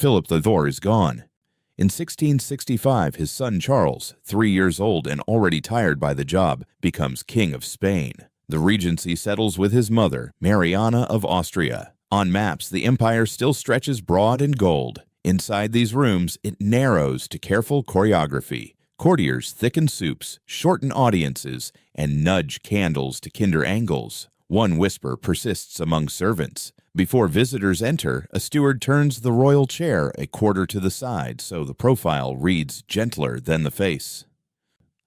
Philip the Thor is gone. In 1665, his son Charles, 3 years old and already tired by the job, becomes King of Spain. The regency settles with his mother, Mariana of Austria. On maps, the empire still stretches broad and gold. Inside these rooms, it narrows to careful choreography. Courtiers thicken soups, shorten audiences, and nudge candles to kinder angles. One whisper persists among servants. Before visitors enter, a steward turns the royal chair a quarter to the side so the profile reads gentler than the face.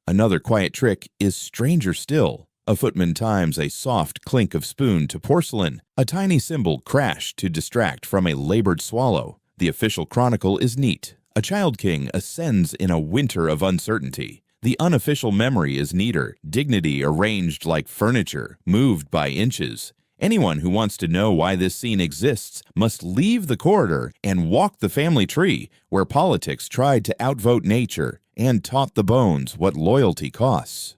Another quiet trick is stranger still. A footman times a soft clink of spoon to porcelain, a tiny cymbal crash to distract from a labored swallow. The official chronicle is neat. A child king ascends in a winter of uncertainty. The unofficial memory is neater, dignity arranged like furniture, moved by inches. Anyone who wants to know why this scene exists must leave the corridor and walk the family tree, where politics tried to outvote nature and taught the bones what loyalty costs.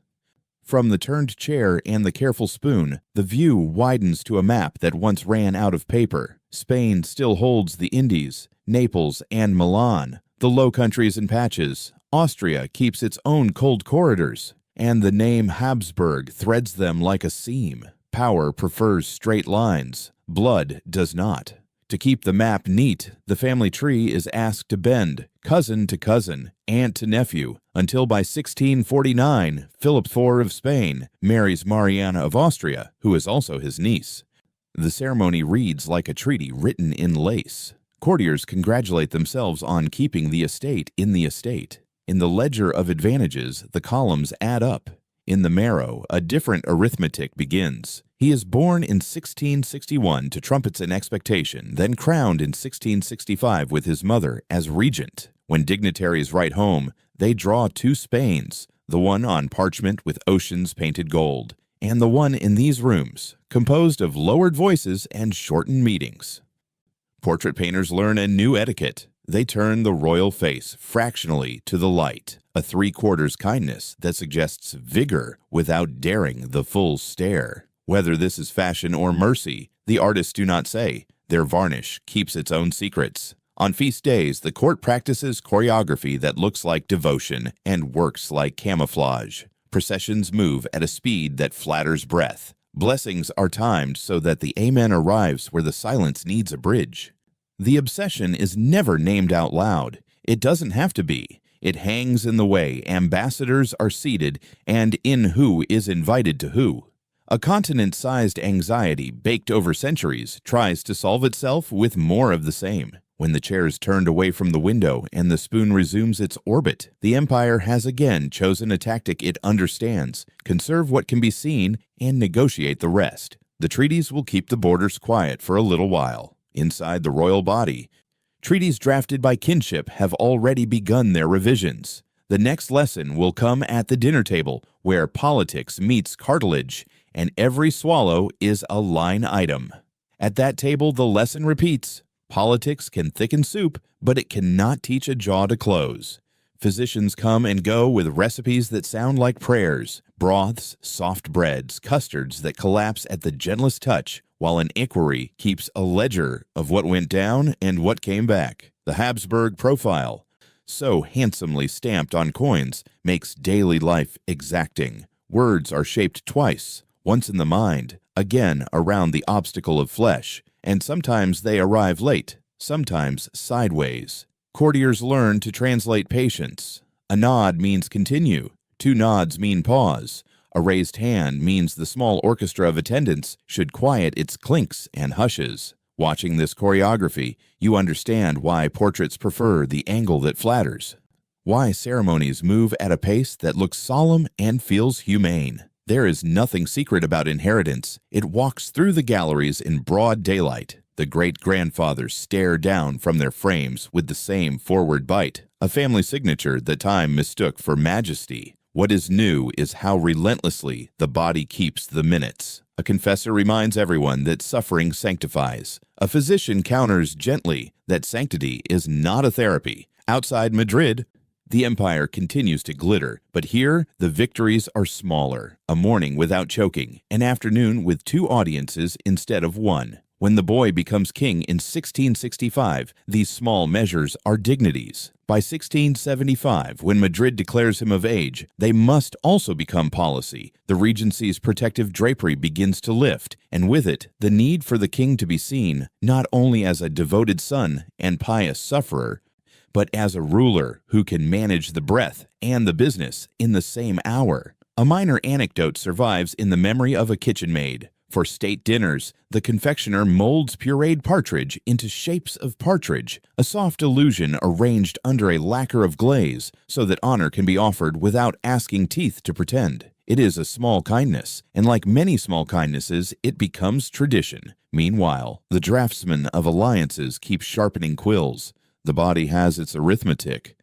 From the turned chair and the careful spoon, the view widens to a map that once ran out of paper. Spain still holds the Indies, Naples, and Milan, the Low Countries and patches. Austria keeps its own cold corridors, and the name Habsburg threads them like a seam. Power prefers straight lines. Blood does not. To keep the map neat, the family tree is asked to bend, cousin to cousin, aunt to nephew, until by 1649, Philip IV of Spain marries Mariana of Austria, who is also his niece. The ceremony reads like a treaty written in lace. Courtiers congratulate themselves on keeping the estate in the estate. In the ledger of advantages, the columns add up. In the marrow, a different arithmetic begins. He is born in 1661 to trumpets and expectation, then crowned in 1665 with his mother as regent. When dignitaries write home, they draw two Spains, the one on parchment with oceans painted gold, and the one in these rooms, composed of lowered voices and shortened meetings. Portrait painters learn a new etiquette. They turn the royal face fractionally to the light, a three-quarters kindness that suggests vigor without daring the full stare. Whether this is fashion or mercy, the artists do not say. Their varnish keeps its own secrets. On feast days, the court practices choreography that looks like devotion and works like camouflage. Processions move at a speed that flatters breath. Blessings are timed so that the amen arrives where the silence needs a bridge. The obsession is never named out loud. It doesn't have to be. It hangs in the way ambassadors are seated and in who is invited to who. A continent-sized anxiety baked over centuries tries to solve itself with more of the same. When the chair is turned away from the window and the spoon resumes its orbit, the empire has again chosen a tactic it understands: conserve what can be seen and negotiate the rest. The treaties will keep the borders quiet for a little while. Inside the royal body, treaties drafted by kinship have already begun their revisions. The next lesson will come at the dinner table, where politics meets cartilage, and every swallow is a line item. At that table, the lesson repeats. Politics can thicken soup, but it cannot teach a jaw to close. Physicians come and go with recipes that sound like prayers, broths, soft breads, custards that collapse at the gentlest touch, while an equerry keeps a ledger of what went down and what came back. The Habsburg profile, so handsomely stamped on coins, makes daily life exacting. Words are shaped twice, once in the mind, again around the obstacle of flesh, and sometimes they arrive late, sometimes sideways. Courtiers learn to translate patience. A nod means continue. Two nods mean pause. A raised hand means the small orchestra of attendants should quiet its clinks and hushes. Watching this choreography, you understand why portraits prefer the angle that flatters, why ceremonies move at a pace that looks solemn and feels humane. There is nothing secret about inheritance. It walks through the galleries in broad daylight. The great-grandfathers stare down from their frames with the same forward bite, a family signature that time mistook for majesty. What is new is how relentlessly the body keeps the minutes. A confessor reminds everyone that suffering sanctifies. A physician counters gently that sanctity is not a therapy. Outside Madrid, the empire continues to glitter, but here the victories are smaller. A morning without choking, an afternoon with two audiences instead of one. When the boy becomes king in 1665, these small measures are dignities. By 1675, when Madrid declares him of age, they must also become policy. The regency's protective drapery begins to lift, and with it, the need for the king to be seen not only as a devoted son and pious sufferer, but as a ruler who can manage the breath and the business in the same hour. A minor anecdote survives in the memory of a kitchen maid. For state dinners, the confectioner molds pureed partridge into shapes of partridge, a soft illusion arranged under a lacquer of glaze so that honor can be offered without asking teeth to pretend. It is a small kindness, and like many small kindnesses, it becomes tradition. Meanwhile, the draftsman of alliances keeps sharpening quills. The body has its arithmetic.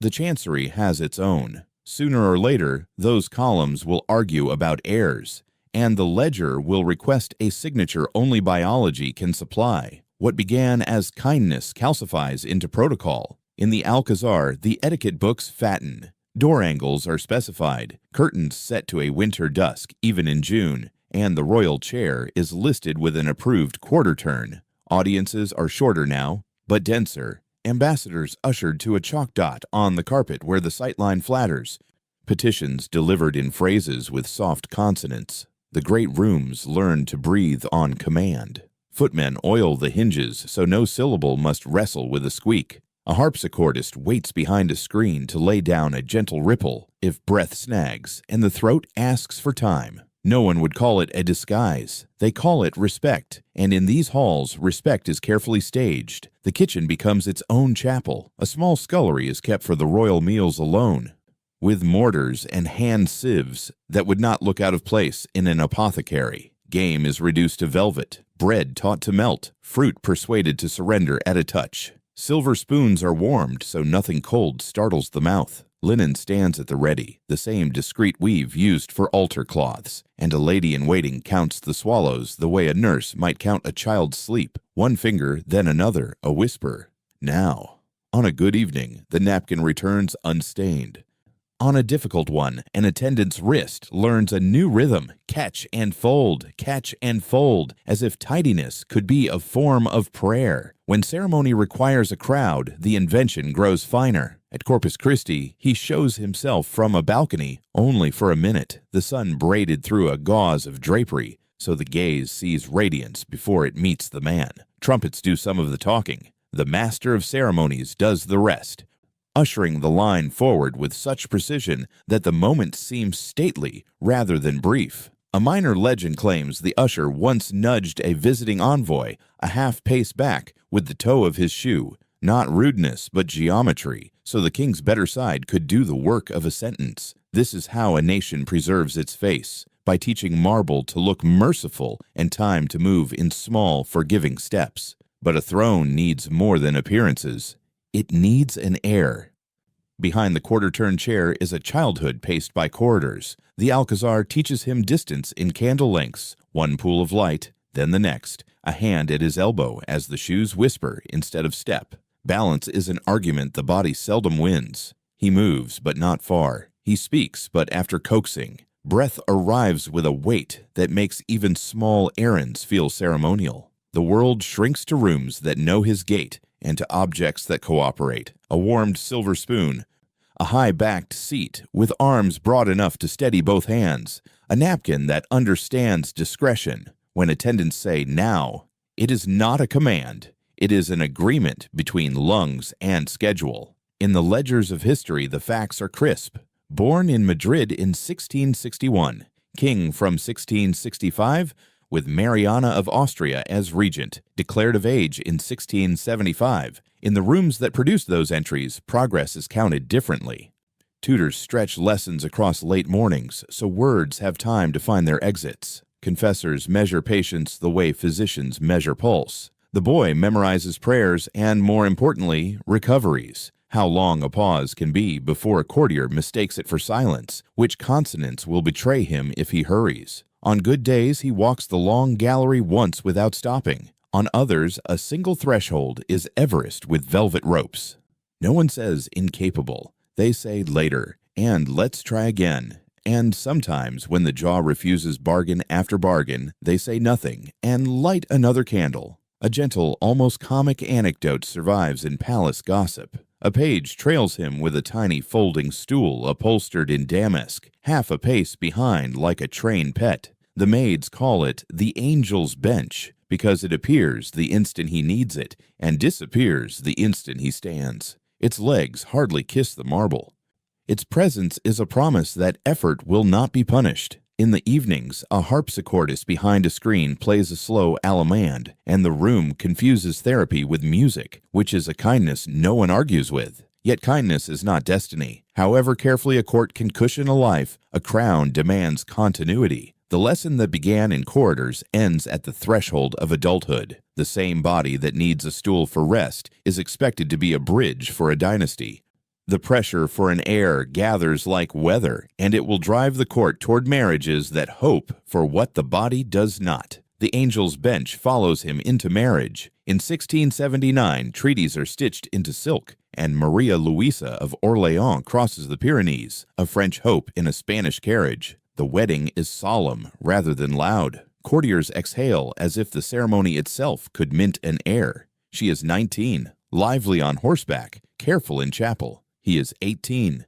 The chancery has its own. Sooner or later, those columns will argue about heirs, and the ledger will request a signature only biology can supply. What began as kindness calcifies into protocol. In the Alcazar, the etiquette books fatten. Door angles are specified, curtains set to a winter dusk, even in June, and the royal chair is listed with an approved quarter turn. Audiences are shorter now, but denser. Ambassadors ushered to a chalk dot on the carpet where the sightline flatters. Petitions delivered in phrases with soft consonants. The great rooms learn to breathe on command. Footmen oil the hinges so no syllable must wrestle with a squeak. A harpsichordist waits behind a screen to lay down a gentle ripple if breath snags and the throat asks for time. No one would call it a disguise. They call it respect, and in these halls, respect is carefully staged. The kitchen becomes its own chapel. A small scullery is kept for the royal meals alone, with mortars and hand sieves that would not look out of place in an apothecary. Game is reduced to velvet, bread taught to melt, fruit persuaded to surrender at a touch. Silver spoons are warmed so nothing cold startles the mouth. Linen stands at the ready, the same discreet weave used for altar cloths, and a lady-in-waiting counts the swallows the way a nurse might count a child's sleep, one finger, then another, a whisper. Now, on a good evening, the napkin returns unstained. On a difficult one, an attendant's wrist learns a new rhythm, catch and fold, as if tidiness could be a form of prayer. When ceremony requires a crowd, the invention grows finer. At Corpus Christi, he shows himself from a balcony, only for a minute, the sun braided through a gauze of drapery, so the gaze sees radiance before it meets the man. Trumpets do some of the talking. The master of ceremonies does the rest, ushering the line forward with such precision that the moment seems stately rather than brief. A minor legend claims the usher once nudged a visiting envoy a half-pace back with the toe of his shoe, not rudeness but geometry, so the king's better side could do the work of a sentence. This is how a nation preserves its face, by teaching marble to look merciful and time to move in small, forgiving steps. But a throne needs more than appearances. It needs an heir. Behind the quarter-turn chair is a childhood paced by corridors. The Alcazar teaches him distance in candle lengths, one pool of light, then the next, a hand at his elbow as the shoes whisper instead of step. Balance is an argument the body seldom wins. He moves, but not far. He speaks, but after coaxing. Breath arrives with a weight that makes even small errands feel ceremonial. The world shrinks to rooms that know his gait and to objects that cooperate. A warmed silver spoon, a high-backed seat with arms broad enough to steady both hands, a napkin that understands discretion. When attendants say now, it is not a command. It is an agreement between lungs and schedule. In the ledgers of history, the facts are crisp. Born in Madrid in 1661, king from 1665, with Mariana of Austria as regent, declared of age in 1675. In the rooms that produced those entries, progress is counted differently. Tutors stretch lessons across late mornings, so words have time to find their exits. Confessors measure patience the way physicians measure pulse. The boy memorizes prayers and, more importantly, recoveries. How long a pause can be before a courtier mistakes it for silence, which consonants will betray him if he hurries. On good days, he walks the long gallery once without stopping. On others, a single threshold is Everest with velvet ropes. No one says incapable. They say later, and let's try again. And sometimes, when the jaw refuses bargain after bargain, they say nothing and light another candle. A gentle, almost comic anecdote survives in palace gossip. A page trails him with a tiny folding stool upholstered in damask, half a pace behind like a trained pet. The maids call it the angel's bench because it appears the instant he needs it and disappears the instant he stands. Its legs hardly kiss the marble. Its presence is a promise that effort will not be punished. In the evenings, a harpsichordist behind a screen plays a slow allemande, and the room confuses therapy with music, which is a kindness no one argues with. Yet kindness is not destiny. However carefully a court can cushion a life, a crown demands continuity. The lesson that began in corridors ends at the threshold of adulthood. The same body that needs a stool for rest is expected to be a bridge for a dynasty. The pressure for an heir gathers like weather, and it will drive the court toward marriages that hope for what the body does not. The angel's bench follows him into marriage. In 1679, treaties are stitched into silk, and Marie Louise of Orléans crosses the Pyrenees, a French hope in a Spanish carriage. The wedding is solemn rather than loud. Courtiers exhale as if the ceremony itself could mint an heir. She is 19, lively on horseback, careful in chapel. He is 18.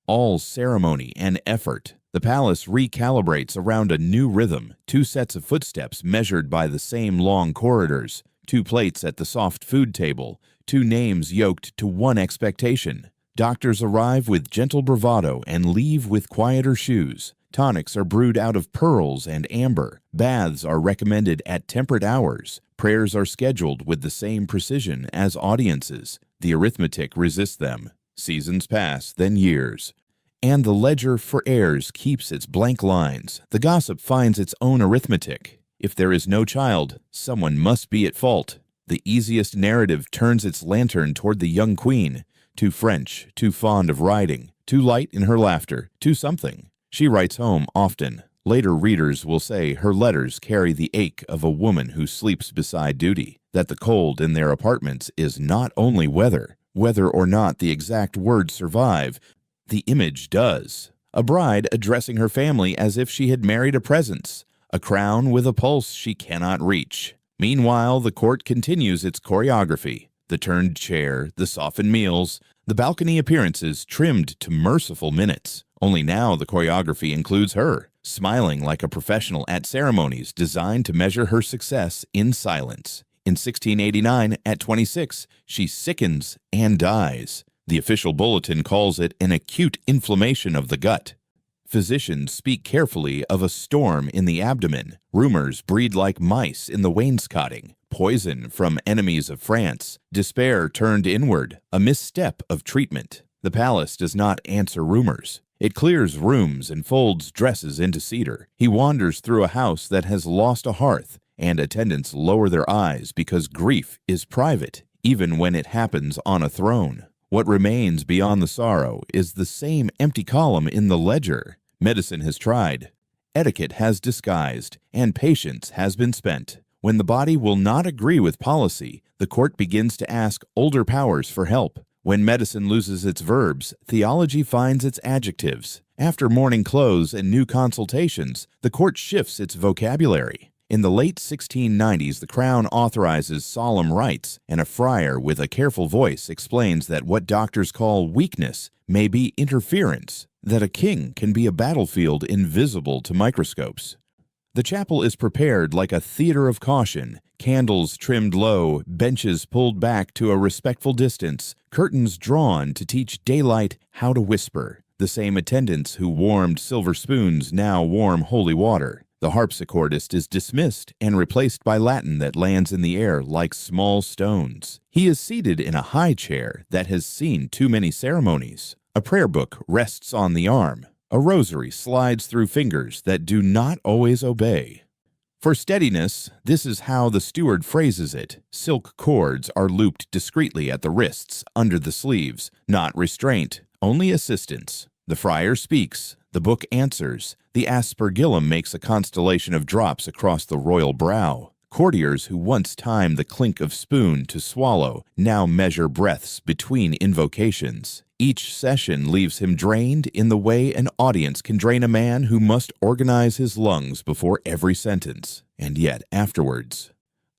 All ceremony and effort. The palace recalibrates around a new rhythm, 2 sets of footsteps measured by the same long corridors, 2 plates at the soft food table, 2 names yoked to 1 expectation. Doctors arrive with gentle bravado and leave with quieter shoes. Tonics are brewed out of pearls and amber. Baths are recommended at temperate hours. Prayers are scheduled with the same precision as audiences. The arithmetic resists them. Seasons pass, then years. And the ledger for heirs keeps its blank lines. The gossip finds its own arithmetic. If there is no child, someone must be at fault. The easiest narrative turns its lantern toward the young queen. Too French, too fond of riding, too light in her laughter, too something. She writes home often. Later readers will say her letters carry the ache of a woman who sleeps beside duty, that the cold in their apartments is not only weather. Whether or not the exact words survive, the image does. A bride addressing her family as if she had married a presence, a crown with a pulse she cannot reach. Meanwhile, the court continues its choreography. The turned chair, the softened meals, the balcony appearances trimmed to merciful minutes. Only now the choreography includes her, smiling like a professional at ceremonies designed to measure her success in silence. In 1689, at 26, she sickens and dies. The official bulletin calls it an acute inflammation of the gut. Physicians speak carefully of a storm in the abdomen. Rumors breed like mice in the wainscoting. Poison from enemies of France. Despair turned inward. A misstep of treatment. The palace does not answer rumors. It clears rooms and folds dresses into cedar. He wanders through a house that has lost a hearth, and attendants lower their eyes because grief is private, even when it happens on a throne. What remains beyond the sorrow is the same empty column in the ledger. Medicine has tried, etiquette has disguised, and patience has been spent. When the body will not agree with policy, the court begins to ask older powers for help. When medicine loses its verbs, theology finds its adjectives. After mourning clothes and new consultations, the court shifts its vocabulary. In the late 1690s, the Crown authorizes solemn rites, and a friar with a careful voice explains that what doctors call weakness may be interference, that a king can be a battlefield invisible to microscopes. The chapel is prepared like a theater of caution, candles trimmed low, benches pulled back to a respectful distance, curtains drawn to teach daylight how to whisper. The same attendants who warmed silver spoons now warm holy water. The harpsichordist is dismissed and replaced by Latin that lands in the air like small stones. He is seated in a high chair that has seen too many ceremonies. A prayer book rests on the arm. A rosary slides through fingers that do not always obey. For steadiness, this is how the steward phrases it. Silk cords are looped discreetly at the wrists, under the sleeves. Not restraint, only assistance. The friar speaks. The book answers. The aspergillum makes a constellation of drops across the royal brow. Courtiers who once timed the clink of spoon to swallow now measure breaths between invocations. Each session leaves him drained in the way an audience can drain a man who must organize his lungs before every sentence, and yet afterwards.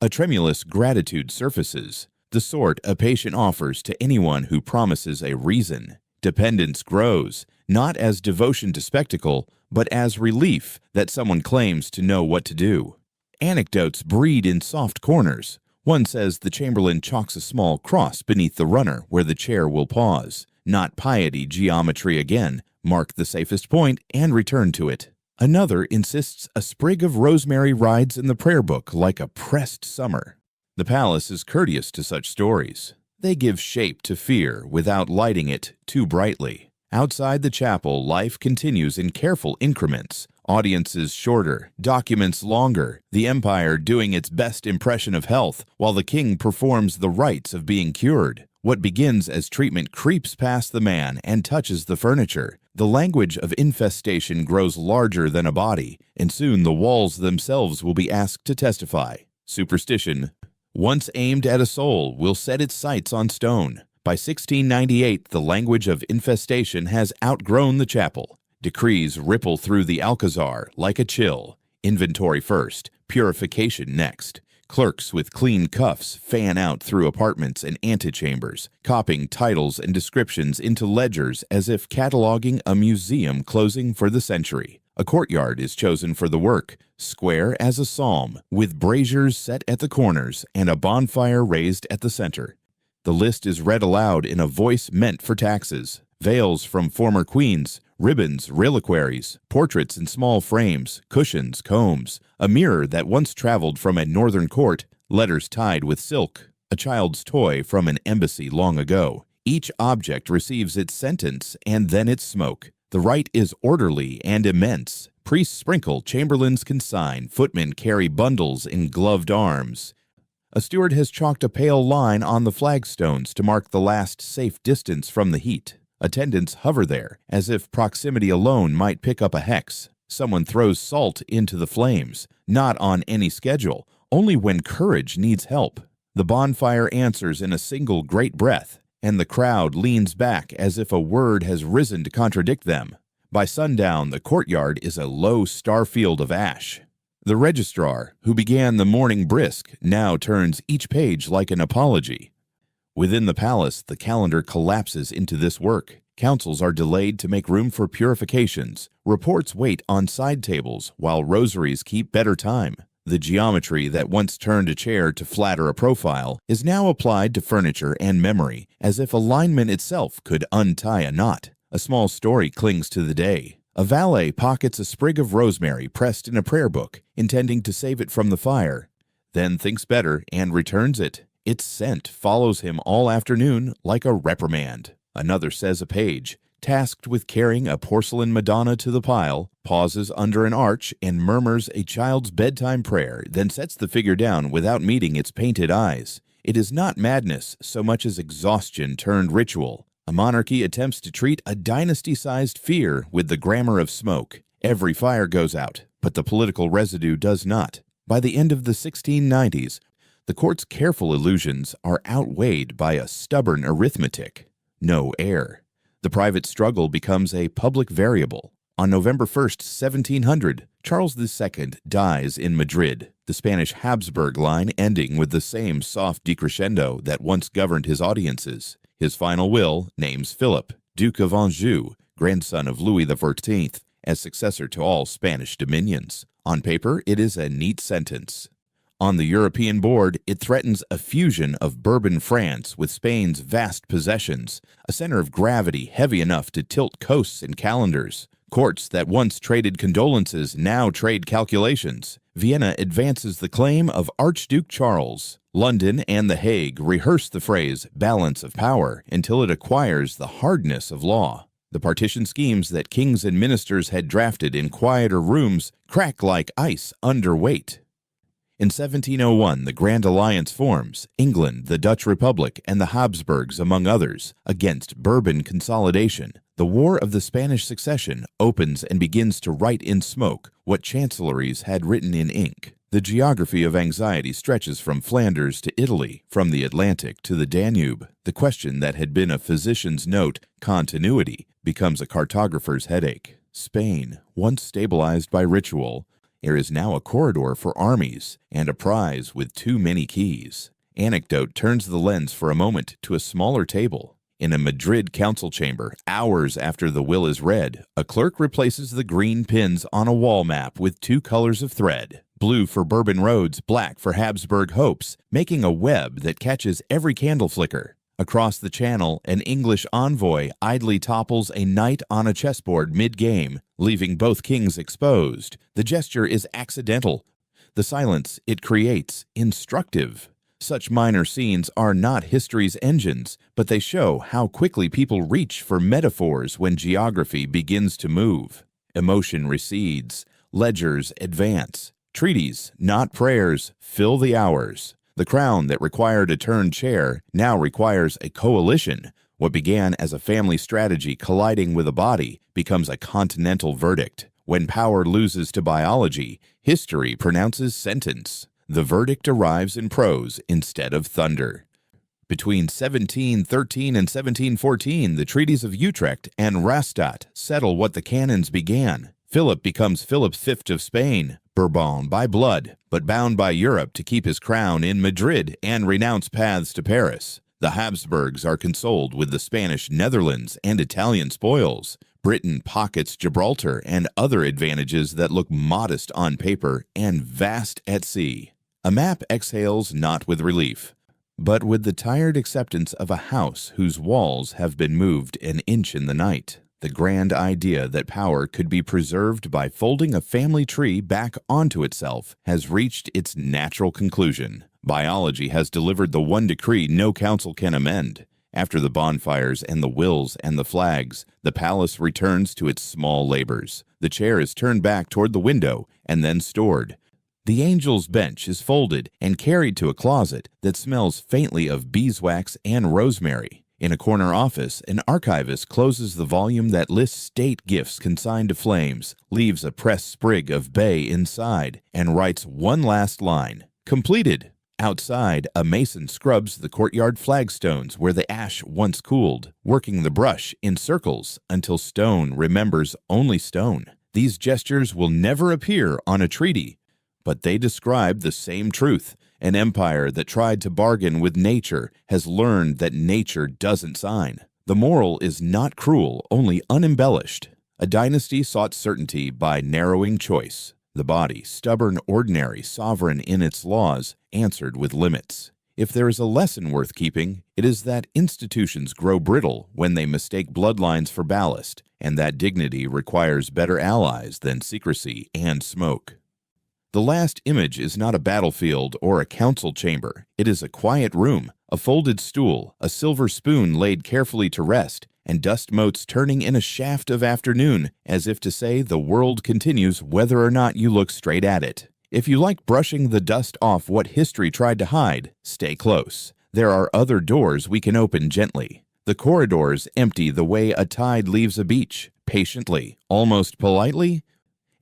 A tremulous gratitude surfaces, the sort a patient offers to anyone who promises a reason. Dependence grows, not as devotion to spectacle, but as relief that someone claims to know what to do. Anecdotes breed in soft corners. One says the chamberlain chalks a small cross beneath the runner where the chair will pause. Not piety geometry again, mark the safest point and return to it. Another insists a sprig of rosemary rides in the prayer book like a pressed summer. The palace is courteous to such stories. They give shape to fear without lighting it too brightly. Outside the chapel, life continues in careful increments. Audiences shorter, documents longer, the empire doing its best impression of health, while the king performs the rites of being cured. What begins as treatment creeps past the man and touches the furniture. The language of infestation grows larger than a body, and soon the walls themselves will be asked to testify. Superstition, once aimed at a soul, will set its sights on stone. By 1698, the language of infestation has outgrown the chapel. Decrees ripple through the Alcazar like a chill. Inventory first, purification next. Clerks with clean cuffs fan out through apartments and antechambers, copying titles and descriptions into ledgers as if cataloging a museum closing for the century. A courtyard is chosen for the work, square as a psalm, with braziers set at the corners and a bonfire raised at the center. The list is read aloud in a voice meant for taxes. Veils from former queens, ribbons, reliquaries, portraits in small frames, cushions, combs, a mirror that once traveled from a northern court, letters tied with silk, a child's toy from an embassy long ago. Each object receives its sentence and then its smoke. The rite is orderly and immense. Priests sprinkle, chamberlains consign, footmen carry bundles in gloved arms. A steward has chalked a pale line on the flagstones to mark the last safe distance from the heat. Attendants hover there, as if proximity alone might pick up a hex. Someone throws salt into the flames, not on any schedule, only when courage needs help. The bonfire answers in a single great breath, and the crowd leans back as if a word has risen to contradict them. By sundown, the courtyard is a low star field of ash. The registrar, who began the morning brisk, now turns each page like an apology. Within the palace, the calendar collapses into this work. Councils are delayed to make room for purifications. Reports wait on side tables, while rosaries keep better time. The geometry that once turned a chair to flatter a profile is now applied to furniture and memory, as if alignment itself could untie a knot. A small story clings to the day. A valet pockets a sprig of rosemary pressed in a prayer book, intending to save it from the fire, then thinks better and returns it. Its scent follows him all afternoon like a reprimand. Another says a page, tasked with carrying a porcelain Madonna to the pile, pauses under an arch and murmurs a child's bedtime prayer, then sets the figure down without meeting its painted eyes. It is not madness so much as exhaustion turned ritual. A monarchy attempts to treat a dynasty-sized fear with the grammar of smoke. Every fire goes out, but the political residue does not. By the end of the 1690s, the court's careful illusions are outweighed by a stubborn arithmetic. No heir. The private struggle becomes a public variable. On November 1st, 1700, Charles II dies in Madrid, the Spanish Habsburg line ending with the same soft decrescendo that once governed his audiences. His final will names Philip, Duke of Anjou, grandson of Louis XIV, as successor to all Spanish dominions. On paper, it is a neat sentence. On the European board, it threatens a fusion of Bourbon France with Spain's vast possessions, a center of gravity heavy enough to tilt coasts and calendars. Courts that once traded condolences now trade calculations. Vienna advances the claim of Archduke Charles. London and The Hague rehearse the phrase balance of power until it acquires the hardness of law. The partition schemes that kings and ministers had drafted in quieter rooms crack like ice under weight. In 1701, the Grand Alliance forms, England, the Dutch Republic, and the Habsburgs, among others, against Bourbon consolidation. The War of the Spanish Succession opens and begins to write in smoke what chancelleries had written in ink. The The geography of anxiety stretches from Flanders to Italy, from the Atlantic to the Danube. The question that had been a physician's note, continuity, becomes a cartographer's headache. Spain, once stabilized by ritual, there is now a corridor for armies and a prize with too many keys. Anecdote turns the lens for a moment to a smaller table. In a Madrid council chamber, hours after the will is read, a clerk replaces the green pins on a wall map with 2 colors of thread. Blue for Bourbon roads, black for Habsburg hopes, making a web that catches every candle flicker. Across the channel, an English envoy idly topples a knight on a chessboard mid-game, leaving both kings exposed. The gesture is accidental. The silence it creates, instructive. Such minor scenes are not history's engines, but they show how quickly people reach for metaphors when geography begins to move. Emotion recedes. Ledgers advance. Treaties, not prayers, fill the hours. The crown that required a turned chair now requires a coalition. What began as a family strategy colliding with a body becomes a continental verdict. When power loses to biology, history pronounces sentence. The verdict arrives in prose instead of thunder. Between 1713 and 1714, the treaties of Utrecht and Rastatt settle what the canons began. Philip becomes Philip V of Spain, Bourbon by blood, but bound by Europe to keep his crown in Madrid and renounce paths to Paris. The Habsburgs are consoled with the Spanish Netherlands and Italian spoils. Britain pockets Gibraltar and other advantages that look modest on paper and vast at sea. A map exhales not with relief, but with the tired acceptance of a house whose walls have been moved an inch in the night. The grand idea that power could be preserved by folding a family tree back onto itself has reached its natural conclusion. Biology has delivered the one decree no council can amend. After the bonfires and the wills and the flags, the palace returns to its small labors. The chair is turned back toward the window and then stored. The angel's bench is folded and carried to a closet that smells faintly of beeswax and rosemary. In a corner office, an archivist closes the volume that lists state gifts consigned to flames, leaves a pressed sprig of bay inside, and writes one last line, "Completed." Outside, a mason scrubs the courtyard flagstones where the ash once cooled, working the brush in circles until stone remembers only stone. These gestures will never appear on a treaty, but they describe the same truth. An empire that tried to bargain with nature has learned that nature doesn't sign. The moral is not cruel, only unembellished. A dynasty sought certainty by narrowing choice. The body, stubborn, ordinary, sovereign in its laws, answered with limits. If there is a lesson worth keeping, it is that institutions grow brittle when they mistake bloodlines for ballast, and that dignity requires better allies than secrecy and smoke. The last image is not a battlefield or a council chamber. It is a quiet room, a folded stool, a silver spoon laid carefully to rest, and dust motes turning in a shaft of afternoon, as if to say the world continues whether or not you look straight at it. If you like brushing the dust off what history tried to hide, stay close. There are other doors we can open gently. The corridors empty the way a tide leaves a beach, patiently, almost politely,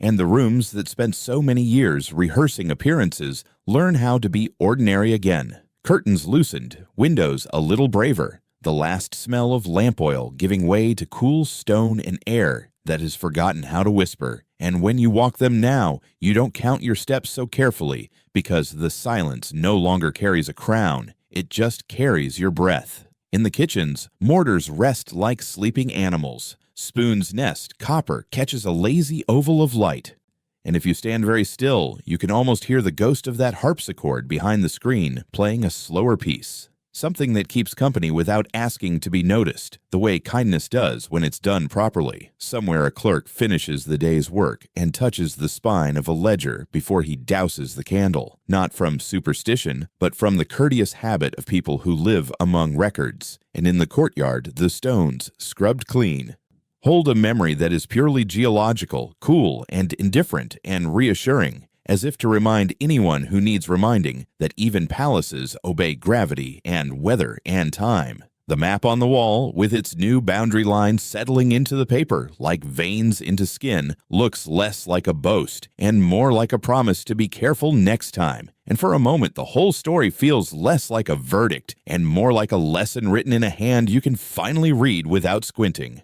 and the rooms that spent so many years rehearsing appearances learn how to be ordinary again. Curtains loosened, windows a little braver, the last smell of lamp oil giving way to cool stone and air that has forgotten how to whisper. And when you walk them now, you don't count your steps so carefully because the silence no longer carries a crown, it just carries your breath. In the kitchens, mortars rest like sleeping animals. Spoon's nest, copper, catches a lazy oval of light. And if you stand very still, you can almost hear the ghost of that harpsichord behind the screen playing a slower piece. Something that keeps company without asking to be noticed, the way kindness does when it's done properly. Somewhere a clerk finishes the day's work and touches the spine of a ledger before he douses the candle, not from superstition, but from the courteous habit of people who live among records. And in the courtyard, the stones, scrubbed clean, hold a memory that is purely geological, cool and indifferent and reassuring, as if to remind anyone who needs reminding that even palaces obey gravity and weather and time. The map on the wall, with its new boundary lines settling into the paper like veins into skin, looks less like a boast and more like a promise to be careful next time. And for a moment, the whole story feels less like a verdict and more like a lesson written in a hand you can finally read without squinting.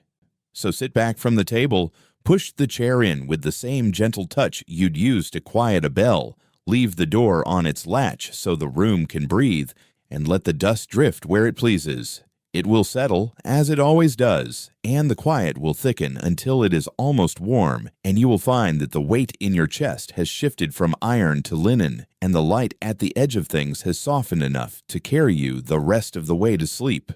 So sit back from the table, push the chair in with the same gentle touch you'd use to quiet a bell, leave the door on its latch so the room can breathe, and let the dust drift where it pleases. It will settle, as it always does, and the quiet will thicken until it is almost warm, and you will find that the weight in your chest has shifted from iron to linen, and the light at the edge of things has softened enough to carry you the rest of the way to sleep.